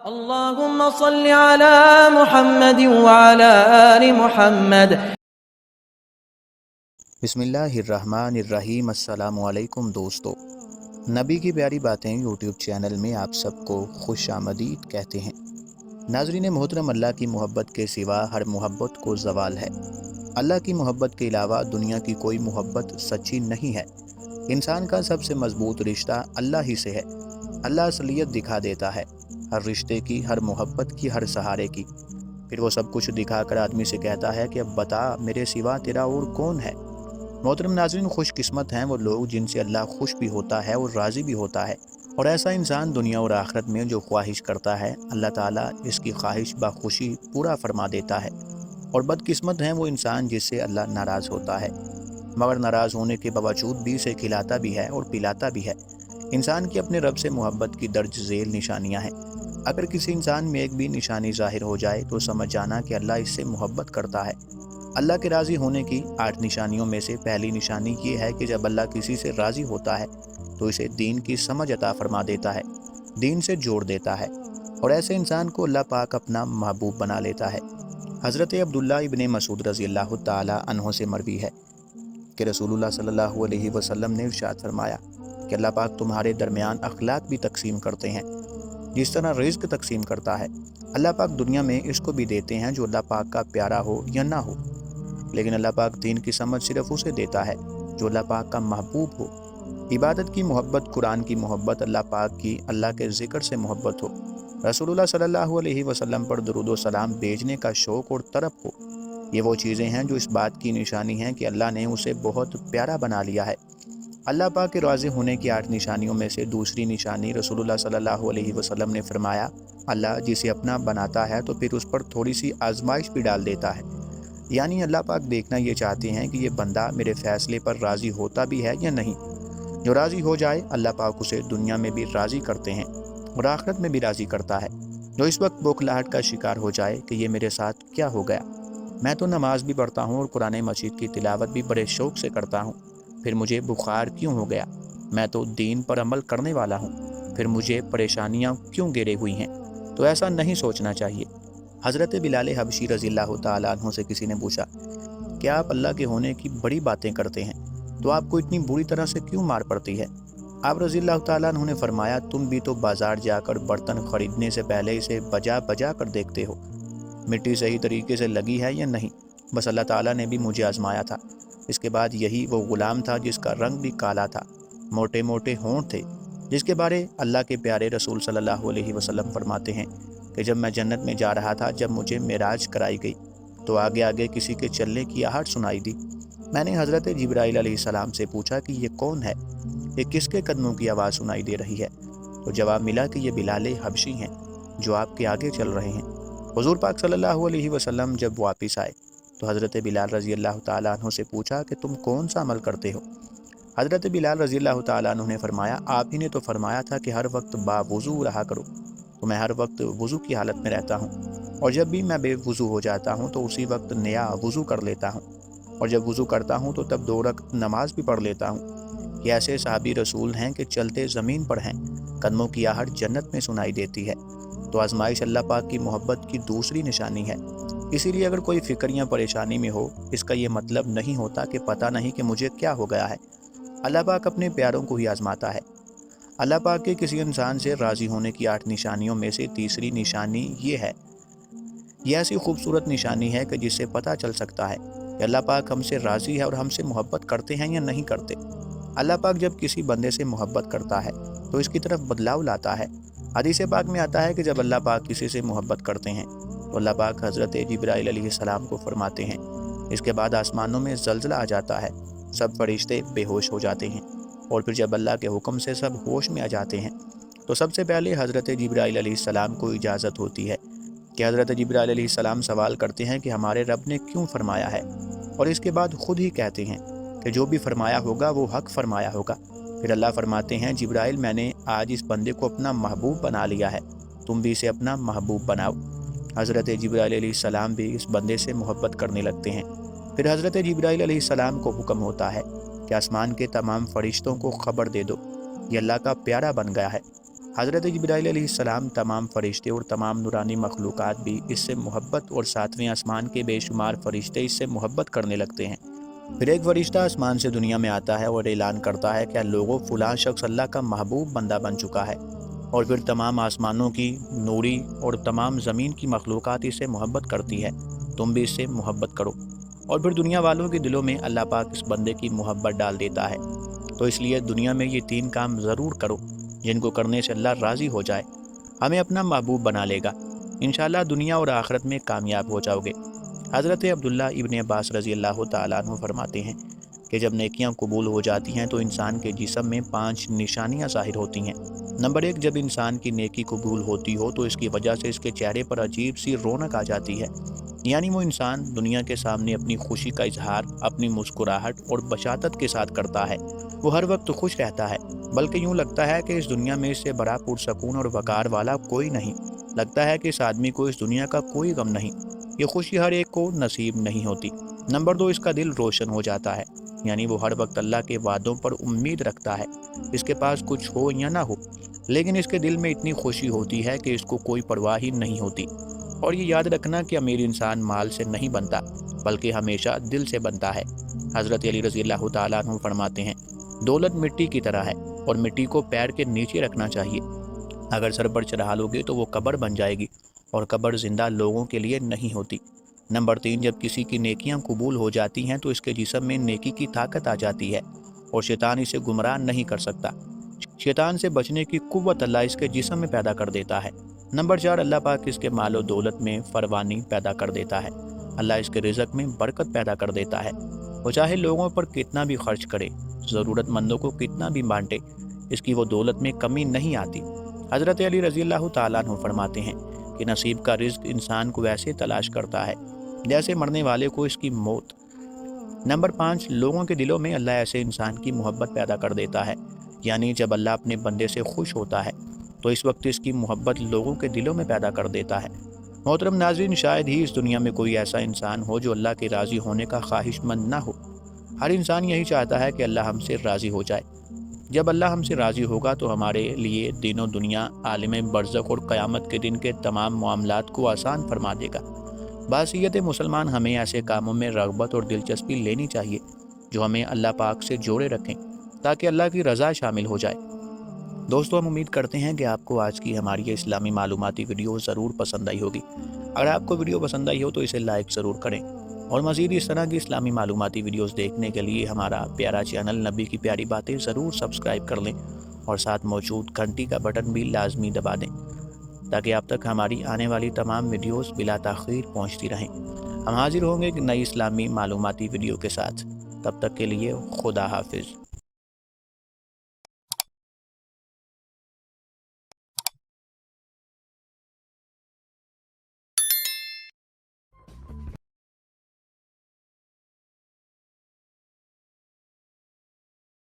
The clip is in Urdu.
اللهم صل على محمد وعلى آل محمد۔ بسم اللہ الرحمن الرحیم۔ السلام علیکم دوستو، نبی کی پیاری باتیں یوٹیوب چینل میں آپ سب کو خوش آمدید کہتے ہیں۔ ناظرین محترم، اللہ کی محبت کے سوا ہر محبت کو زوال ہے۔ اللہ کی محبت کے علاوہ دنیا کی کوئی محبت سچی نہیں ہے۔ انسان کا سب سے مضبوط رشتہ اللہ ہی سے ہے۔ اللہ اصلیت دکھا دیتا ہے، ہر رشتے کی، ہر محبت کی، ہر سہارے کی۔ پھر وہ سب کچھ دکھا کر آدمی سے کہتا ہے کہ اب بتا میرے سوا تیرا اور کون ہے۔ محترم ناظرین، خوش قسمت ہیں وہ لوگ جن سے اللہ خوش بھی ہوتا ہے اور راضی بھی ہوتا ہے، اور ایسا انسان دنیا اور آخرت میں جو خواہش کرتا ہے اللہ تعالیٰ اس کی خواہش بخوشی پورا فرما دیتا ہے۔ اور بدقسمت ہیں وہ انسان جس سے اللہ ناراض ہوتا ہے، مگر ناراض ہونے کے باوجود بھی اسے کھلاتا بھی ہے اور پلاتا بھی ہے۔ انسان کی اپنے رب سے محبت کی درج ذیل نشانیاں ہیں۔ اگر کسی انسان میں ایک بھی نشانی ظاہر ہو جائے تو سمجھ جانا کہ اللہ اس سے محبت کرتا ہے۔ اللہ کے راضی ہونے کی 8 نشانیوں میں سے پہلی نشانی یہ ہے کہ جب اللہ کسی سے راضی ہوتا ہے تو اسے دین کی سمجھ عطا فرما دیتا ہے، دین سے جوڑ دیتا ہے، اور ایسے انسان کو اللہ پاک اپنا محبوب بنا لیتا ہے۔ حضرت عبداللہ ابن مسعود رضی اللہ تعالی عنہ سے مروی ہے کہ رسول اللہ صلی اللہ علیہ وسلم نے ارشاد فرمایا کہ اللہ پاک تمہارے درمیان اخلاق بھی تقسیم کرتے ہیں جس طرح رزق تقسیم کرتا ہے۔ اللہ پاک دنیا میں اس کو بھی دیتے ہیں جو اللہ پاک کا پیارا ہو یا نہ ہو، لیکن اللہ پاک دین کی سمجھ صرف اسے دیتا ہے جو اللہ پاک کا محبوب ہو۔ عبادت کی محبت، قرآن کی محبت، اللہ پاک کی، اللہ کے ذکر سے محبت ہو، رسول اللہ صلی اللہ علیہ وسلم پر درود و سلام بھیجنے کا شوق اور طرف ہو، یہ وہ چیزیں ہیں جو اس بات کی نشانی ہیں کہ اللہ نے اسے بہت پیارا بنا لیا ہے۔ اللہ پاک کے راضی ہونے کی 8 نشانیوں میں سے دوسری نشانی رسول اللہ صلی اللہ علیہ وسلم نے فرمایا، اللہ جسے اپنا بناتا ہے تو پھر اس پر تھوڑی سی آزمائش بھی ڈال دیتا ہے۔ یعنی اللہ پاک دیکھنا یہ چاہتے ہیں کہ یہ بندہ میرے فیصلے پر راضی ہوتا بھی ہے یا نہیں۔ جو راضی ہو جائے اللہ پاک اسے دنیا میں بھی راضی کرتے ہیں اور آخرت میں بھی راضی کرتا ہے۔ جو اس وقت بوکھلاہٹ کا شکار ہو جائے کہ یہ میرے ساتھ کیا ہو گیا، میں تو نماز بھی پڑھتا ہوں اور قرآن مجید کی تلاوت بھی بڑے شوق سے کرتا ہوں، پھر مجھے بخار کیوں ہو گیا؟ میں تو دین پر عمل کرنے والا ہوں، پھر مجھے پریشانیاں کیوں گھیرے ہوئی ہیں؟ تو ایسا نہیں سوچنا چاہیے۔ حضرت بلال حبشی رضی اللہ تعالیٰ عنہ سے کسی نے پوچھا کہ آپ اللہ کے ہونے کی بڑی باتیں کرتے ہیں تو آپ کو اتنی بری طرح سے کیوں مار پڑتی ہے؟ آپ رضی اللہ تعالیٰ عنہ نے فرمایا، تم بھی تو بازار جا کر برتن خریدنے سے پہلے اسے بجا بجا کر دیکھتے ہو، مٹی صحیح طریقے سے لگی ہے یا نہیں۔ بس اللہ تعالیٰ نے بھی مجھے آزمایا تھا۔ اس کے بعد یہی وہ غلام تھا جس کا رنگ بھی کالا تھا، موٹے موٹے ہونٹ تھے، جس کے بارے اللہ کے پیارے رسول صلی اللہ علیہ وسلم فرماتے ہیں کہ جب میں جنت میں جا رہا تھا، جب مجھے معراج کرائی گئی تو آگے آگے کسی کے چلنے کی آہٹ سنائی دی۔ میں نے حضرت جبرائیل علیہ السلام سے پوچھا کہ یہ کون ہے، یہ کس کے قدموں کی آواز سنائی دے رہی ہے؟ تو جواب ملا کہ یہ بلال حبشی ہیں جو آپ کے آگے چل رہے ہیں۔ حضور پاک صلی اللہ علیہ وسلم جب واپس آئے تو حضرت بلال رضی اللہ تعالیٰ عنہ سے پوچھا کہ تم کون سا عمل کرتے ہو؟ حضرت بلال رضی اللہ تعالیٰ عنہ نے فرمایا، آپ ہی نے تو فرمایا تھا کہ ہر وقت باوضو رہا کرو، تو میں ہر وقت وضو کی حالت میں رہتا ہوں، اور جب بھی میں بے وضو ہو جاتا ہوں تو اسی وقت نیا وضو کر لیتا ہوں، اور جب وضو کرتا ہوں تو تب 2 رکعت نماز بھی پڑھ لیتا ہوں۔ یہ ایسے صحابی رسول ہیں کہ چلتے زمین پر ہیں، قدموں کی آہٹ جنت میں سنائی دیتی ہے۔ تو آزمائش اللہ پاک کی محبت کی دوسری نشانی ہے۔ اسی لیے اگر کوئی فکر یا پریشانی میں ہو، اس کا یہ مطلب نہیں ہوتا کہ پتہ نہیں کہ مجھے کیا ہو گیا ہے۔ اللہ پاک اپنے پیاروں کو ہی آزماتا ہے۔ اللہ پاک کے کسی انسان سے راضی ہونے کی 8 نشانیوں میں سے تیسری نشانی یہ ہے۔ یہ ایسی خوبصورت نشانی ہے کہ جس سے پتہ چل سکتا ہے کہ اللہ پاک ہم سے راضی ہے اور ہم سے محبت کرتے ہیں یا نہیں کرتے۔ اللہ پاک جب کسی بندے سے محبت کرتا ہے تو اس کی طرف بدلاؤ لاتا ہے۔ حدیث پاک میں آتا ہے کہ جب اللہ پاک کسی سے محبت کرتے ہیں تو اللہ پاک حضرت جبرائیل علیہ السلام کو فرماتے ہیں، اس کے بعد آسمانوں میں زلزلہ آ جاتا ہے، سب فرشتے بے ہوش ہو جاتے ہیں، اور پھر جب اللہ کے حکم سے سب ہوش میں آ جاتے ہیں تو سب سے پہلے حضرت جبرائیل علیہ السلام کو اجازت ہوتی ہے کہ حضرت جبرائیل علیہ السلام سوال کرتے ہیں کہ ہمارے رب نے کیوں فرمایا ہے، اور اس کے بعد خود ہی کہتے ہیں کہ جو بھی فرمایا ہوگا وہ حق فرمایا ہوگا۔ پھر اللہ فرماتے ہیں، جبرائیل میں نے آج اس بندے کو اپنا محبوب بنا لیا ہے، تم بھی اسے اپنا محبوب بناؤ۔ حضرت جبرائیل علیہ السلام بھی اس بندے سے محبت کرنے لگتے ہیں۔ پھر حضرت جبرائیل علیہ السلام کو حکم ہوتا ہے کہ آسمان کے تمام فرشتوں کو خبر دے دو، یہ اللہ کا پیارا بن گیا ہے۔ حضرت جبرائیل علیہ السلام، تمام فرشتے اور تمام نورانی مخلوقات بھی اس سے محبت، اور ساتویں آسمان کے بے شمار فرشتے اس سے محبت کرنے لگتے ہیں۔ پھر ایک فرشتہ آسمان سے دنیا میں آتا ہے اور اعلان کرتا ہے کہ لوگوں، فلاں شخص اللہ کا محبوب بندہ بن چکا ہے۔ اور پھر تمام آسمانوں کی نوری اور تمام زمین کی مخلوقات اس سے محبت کرتی ہے، تم بھی اس سے محبت کرو۔ اور پھر دنیا والوں کے دلوں میں اللہ پاک اس بندے کی محبت ڈال دیتا ہے۔ تو اس لیے دنیا میں یہ 3 کام ضرور کرو جن کو کرنے سے اللہ راضی ہو جائے، ہمیں اپنا محبوب بنا لے گا، انشاءاللہ دنیا اور آخرت میں کامیاب ہو جاؤ گے۔ حضرت عبداللہ ابن عباس رضی اللہ تعالیٰ عنہ فرماتے ہیں کہ جب نیکیاں قبول ہو جاتی ہیں تو انسان کے جسم میں 5 نشانیاں ظاہر ہوتی ہیں۔ نمبر 1، جب انسان کی نیکی قبول ہوتی ہو تو اس کی وجہ سے اس کے چہرے پر عجیب سی رونق آ جاتی ہے، یعنی وہ انسان دنیا کے سامنے اپنی خوشی کا اظہار اپنی مسکراہٹ اور بشاشت کے ساتھ کرتا ہے۔ وہ ہر وقت خوش رہتا ہے، بلکہ یوں لگتا ہے کہ اس دنیا میں اس سے بڑا پرسکون اور وقار والا کوئی نہیں۔ لگتا ہے کہ اس آدمی کو اس دنیا کا کوئی غم نہیں۔ یہ خوشی ہر ایک کو نصیب نہیں ہوتی۔ نمبر 2، اس کا دل روشن ہو جاتا ہے، یعنی وہ ہر وقت اللہ کے وعدوں پر امید رکھتا ہے، اس کے پاس کچھ ہو یا نہ ہو، لیکن اس کے دل میں اتنی خوشی ہوتی ہے کہ اس کو کوئی پرواہ ہی نہیں ہوتی۔ اور یہ یاد رکھنا کہ امیر انسان مال سے نہیں بنتا، بلکہ ہمیشہ دل سے بنتا ہے۔ حضرت علی رضی اللہ تعالیٰ عنہ فرماتے ہیں، دولت مٹی کی طرح ہے اور مٹی کو پیر کے نیچے رکھنا چاہیے۔ اگر سر پر چڑھا لو گے تو وہ قبر بن جائے گی، اور قبر زندہ لوگوں کے لیے نہیں ہوتی۔ نمبر 3، جب کسی کی نیکیاں قبول ہو جاتی ہیں تو اس کے جسم میں نیکی کی طاقت آ جاتی ہے اور شیطان اسے گمراہ نہیں کر سکتا۔ شیطان سے بچنے کی قوت اللہ اس کے جسم میں پیدا کر دیتا ہے۔ نمبر 4، اللہ پاک اس کے مال و دولت میں فراوانی پیدا کر دیتا ہے۔ اللہ اس کے رزق میں برکت پیدا کر دیتا ہے۔ وہ چاہے لوگوں پر کتنا بھی خرچ کرے، ضرورت مندوں کو کتنا بھی بانٹے، اس کی وہ دولت میں کمی نہیں آتی۔ حضرت علی رضی اللہ تعالیٰ عنہ فرماتے ہیں کہ نصیب کا رزق انسان کو ویسے تلاش کرتا ہے جیسے مرنے والے کو اس کی موت۔ نمبر 5، لوگوں کے دلوں میں اللہ ایسے انسان کی محبت پیدا کر دیتا ہے، یعنی جب اللہ اپنے بندے سے خوش ہوتا ہے تو اس وقت اس کی محبت لوگوں کے دلوں میں پیدا کر دیتا ہے۔ محترم ناظرین، شاید ہی اس دنیا میں کوئی ایسا انسان ہو جو اللہ کے راضی ہونے کا خواہش مند نہ ہو۔ ہر انسان یہی چاہتا ہے کہ اللہ ہم سے راضی ہو جائے۔ جب اللہ ہم سے راضی ہوگا تو ہمارے لیے دین و دنیا، عالم برزخ اور قیامت کے دن کے تمام معاملات کو آسان فرما دے گا۔ بحیثیت مسلمان ہمیں ایسے کاموں میں رغبت اور دلچسپی لینی چاہیے جو ہمیں اللہ پاک سے جوڑے رکھیں، تاکہ اللہ کی رضا شامل ہو جائے۔ دوستو، ہم امید کرتے ہیں کہ آپ کو آج کی ہماری یہ اسلامی معلوماتی ویڈیو ضرور پسند آئی ہوگی۔ اگر آپ کو ویڈیو پسند آئی ہو تو اسے لائک ضرور کریں، اور مزید اس طرح کی اسلامی معلوماتی ویڈیوز دیکھنے کے لیے ہمارا پیارا چینل نبی کی پیاری باتیں ضرور سبسکرائب کر لیں، اور ساتھ موجود گھنٹی کا بٹن بھی لازمی دبا دیں تاکہ آپ تک ہماری آنے والی تمام ویڈیوز بلا تاخیر پہنچتی رہیں۔ ہم حاضر ہوں گے ایک نئی اسلامی معلوماتی ویڈیو کے ساتھ۔ تب تک کے لیے خدا حافظ۔